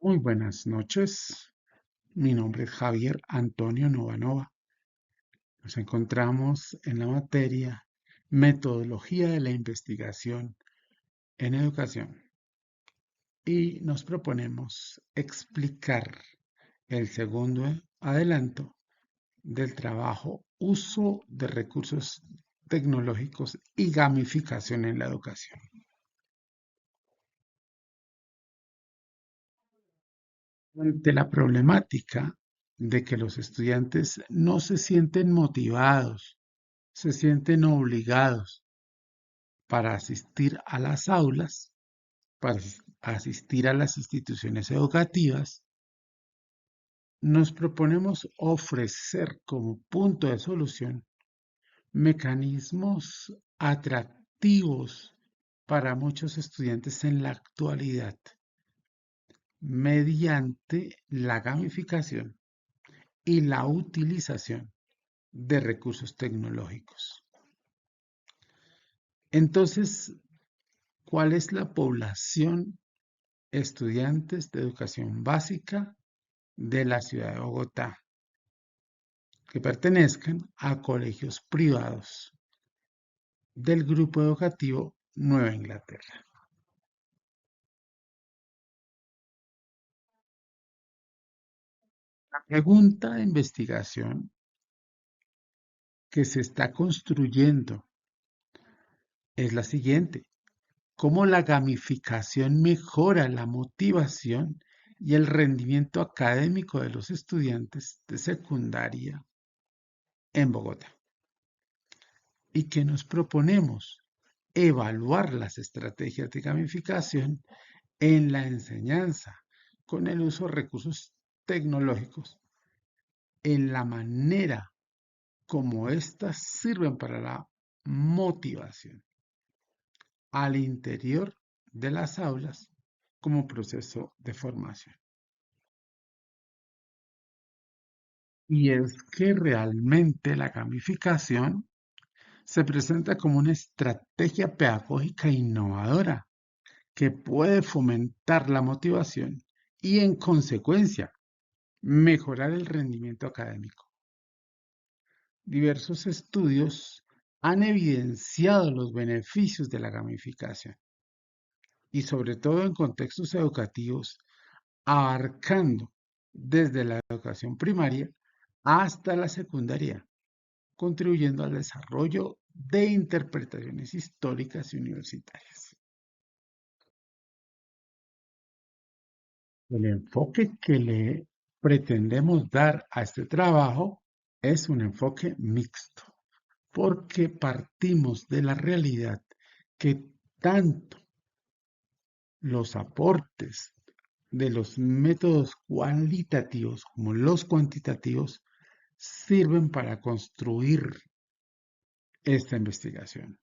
Muy buenas noches. Mi nombre es Javier Antonio Novanova. Nos encontramos en la materia Metodología de la Investigación en Educación y nos proponemos explicar el segundo adelanto del trabajo Uso de recursos tecnológicos y gamificación en la educación. Ante la problemática de que los estudiantes no se sienten motivados, se sienten obligados para asistir a las aulas, para asistir a las instituciones educativas, nos proponemos ofrecer como punto de solución mecanismos atractivos para muchos estudiantes en la actualidad mediante la gamificación y la utilización de recursos tecnológicos. Entonces, ¿cuál es la población estudiantes de educación básica de la ciudad de Bogotá que pertenezcan a colegios privados del grupo educativo Nueva Inglaterra? La pregunta de investigación que se está construyendo es la siguiente: ¿cómo la gamificación mejora la motivación y el rendimiento académico de los estudiantes de secundaria en Bogotá? ¿Y qué nos proponemos? Evaluar las estrategias de gamificación en la enseñanza con el uso de recursos tecnológicos, en la manera como éstas sirven para la motivación al interior de las aulas como proceso de formación. Y es que realmente la gamificación se presenta como una estrategia pedagógica innovadora que puede fomentar la motivación y, en consecuencia, mejorar el rendimiento académico. Diversos estudios han evidenciado los beneficios de la gamificación y, sobre todo en contextos educativos, abarcando desde la educación primaria hasta la secundaria, contribuyendo al desarrollo de interpretaciones históricas y universitarias. El enfoque que le pretendemos dar a este trabajo es un enfoque mixto, porque partimos de la realidad que tanto los aportes de los métodos cualitativos como los cuantitativos sirven para construir esta investigación.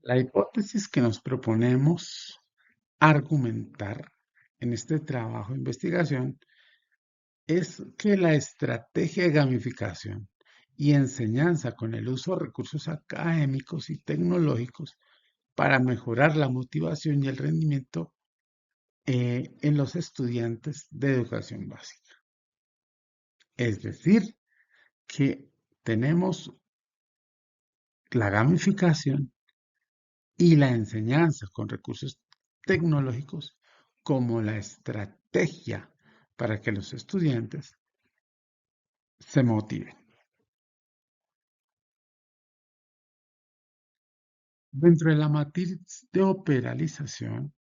La hipótesis que nos proponemos argumentar en este trabajo de investigación es que la estrategia de gamificación y enseñanza con el uso de recursos académicos y tecnológicos para mejorar la motivación y el rendimiento en los estudiantes de educación básica. Es decir, que tenemos la gamificación y la enseñanza con recursos tecnológicos como la estrategia para que los estudiantes se motiven. Dentro de la matriz de operalización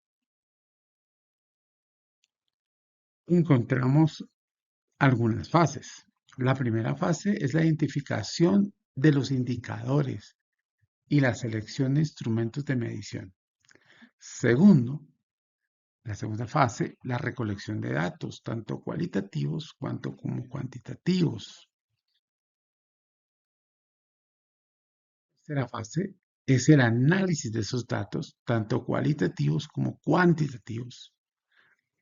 encontramos algunas fases. La primera fase es la identificación de los indicadores y la selección de instrumentos de medición. Segundo, la segunda fase, la recolección de datos, tanto cualitativos cuanto como cuantitativos. La tercera fase es el análisis de esos datos, tanto cualitativos como cuantitativos.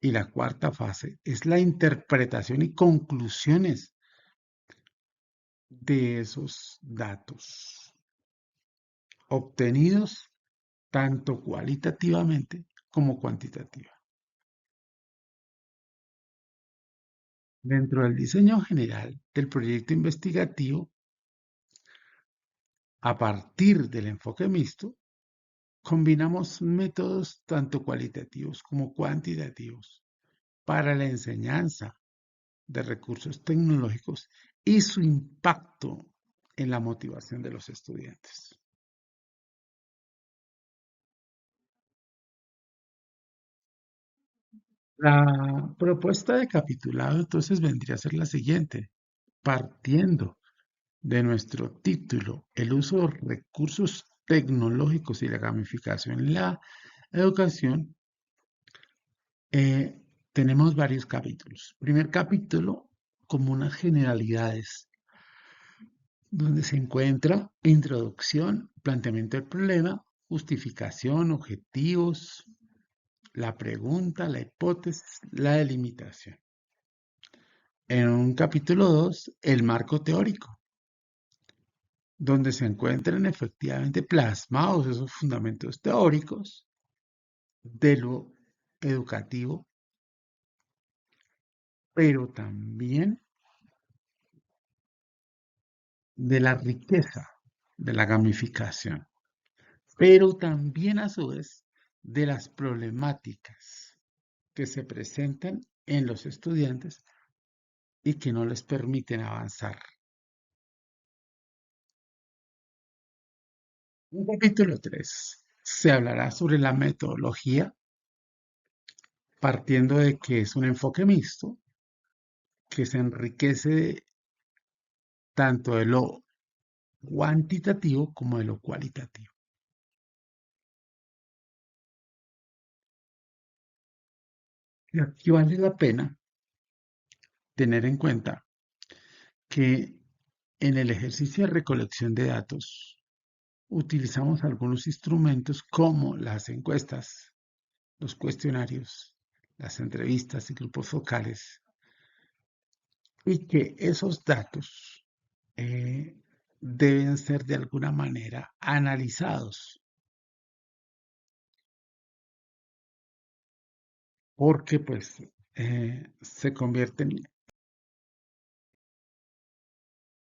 Y la cuarta fase es la interpretación y conclusiones de esos datos obtenidos tanto cualitativamente como cuantitativa. Dentro del diseño general del proyecto investigativo, a partir del enfoque mixto, combinamos métodos tanto cualitativos como cuantitativos para la enseñanza de recursos tecnológicos y su impacto en la motivación de los estudiantes. La propuesta de capitulado entonces vendría a ser la siguiente, partiendo de nuestro título, el uso de recursos tecnológicos y la gamificación en la educación, eh, tenemos varios capítulos. Primer capítulo, como unas generalidades, donde se encuentra introducción, planteamiento del problema, justificación, objetivos, la pregunta, la hipótesis, la delimitación. En un capítulo 2, el marco teórico, donde se encuentran efectivamente plasmados esos fundamentos teóricos de lo educativo, pero también de la riqueza de la gamificación, pero también a su vez de las problemáticas que se presentan en los estudiantes y que no les permiten avanzar. En el capítulo 3 se hablará sobre la metodología, partiendo de que es un enfoque mixto que se enriquece tanto de lo cuantitativo como de lo cualitativo. Y aquí vale la pena tener en cuenta que en el ejercicio de recolección de datos utilizamos algunos instrumentos como las encuestas, los cuestionarios, las entrevistas y grupos focales, y que esos datos eh, deben ser de alguna manera analizados, porque pues se convierten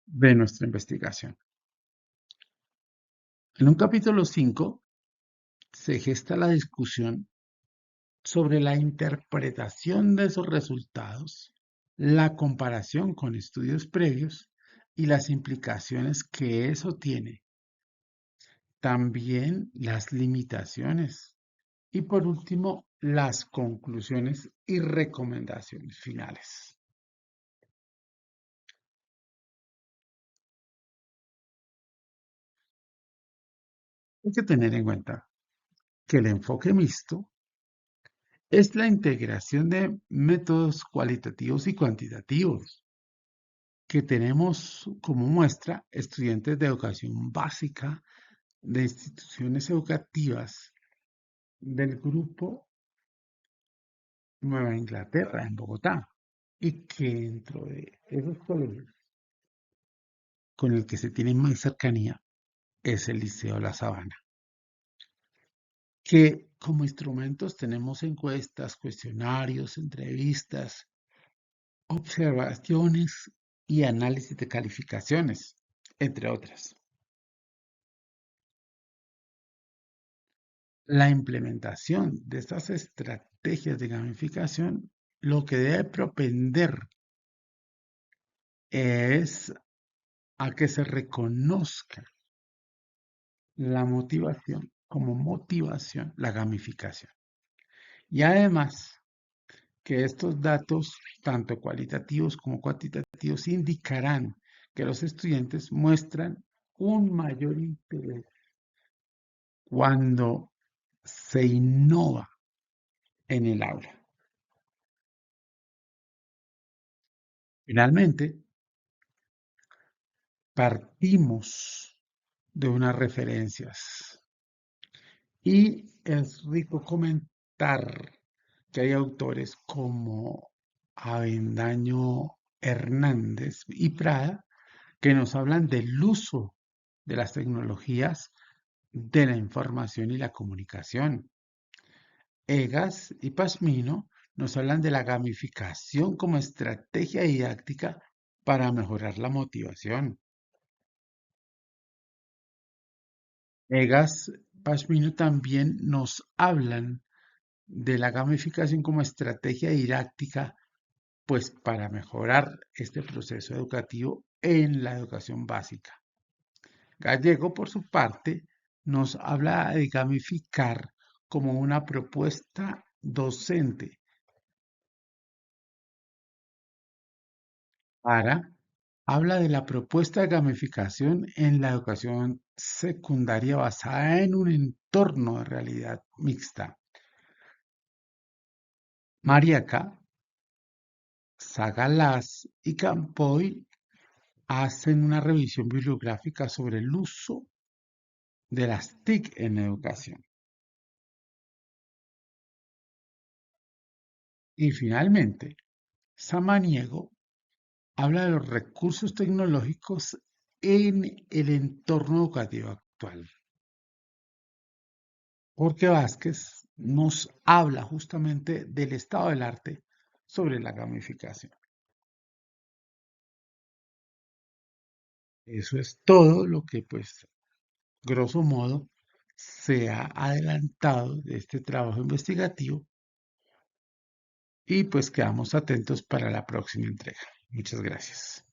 de nuestra investigación. En un capítulo 5 se gesta la discusión sobre la interpretación de esos resultados, la comparación con estudios previos y las implicaciones que eso tiene, también las limitaciones y por último las conclusiones y recomendaciones finales. Hay que tener en cuenta que el enfoque mixto es la integración de métodos cualitativos y cuantitativos que tenemos como muestra estudiantes de educación básica de instituciones educativas del grupo Nueva Inglaterra en Bogotá y que dentro de esos colegios con el que se tiene más cercanía es el Liceo La Sabana, que como instrumentos tenemos encuestas, cuestionarios, entrevistas, observaciones y análisis de calificaciones, entre otras. La implementación de estas estrategias de gamificación lo que debe propender es a que se reconozca la motivación como motivación, la gamificación. Y además que estos datos, tanto cualitativos como cuantitativos, indicarán que los estudiantes muestran un mayor interés cuando se innova en el aula. Finalmente, partimos de unas referencias y es rico comentar que hay autores como Avendaño Hernández y Prada que nos hablan del uso de las tecnologías de la información y la comunicación. Egas y Pasmino nos hablan de la gamificación como estrategia didáctica para mejorar la motivación. Egas, Pasmino también nos hablan de la gamificación como estrategia didáctica, pues para mejorar este proceso educativo en la educación básica. Gallego, por su parte, nos habla de gamificar como una propuesta docente para, habla de la propuesta de gamificación en la educación secundaria basada en un entorno de realidad mixta. Mariaca, Sagalás y Campoy hacen una revisión bibliográfica sobre el uso de las TIC en educación. Y finalmente, Samaniego habla de los recursos tecnológicos en el entorno educativo actual, porque Vázquez nos habla justamente del estado del arte sobre la gamificación. Eso es todo lo que, pues, grosso modo, se ha adelantado de este trabajo investigativo y pues quedamos atentos para la próxima entrega. Muchas gracias.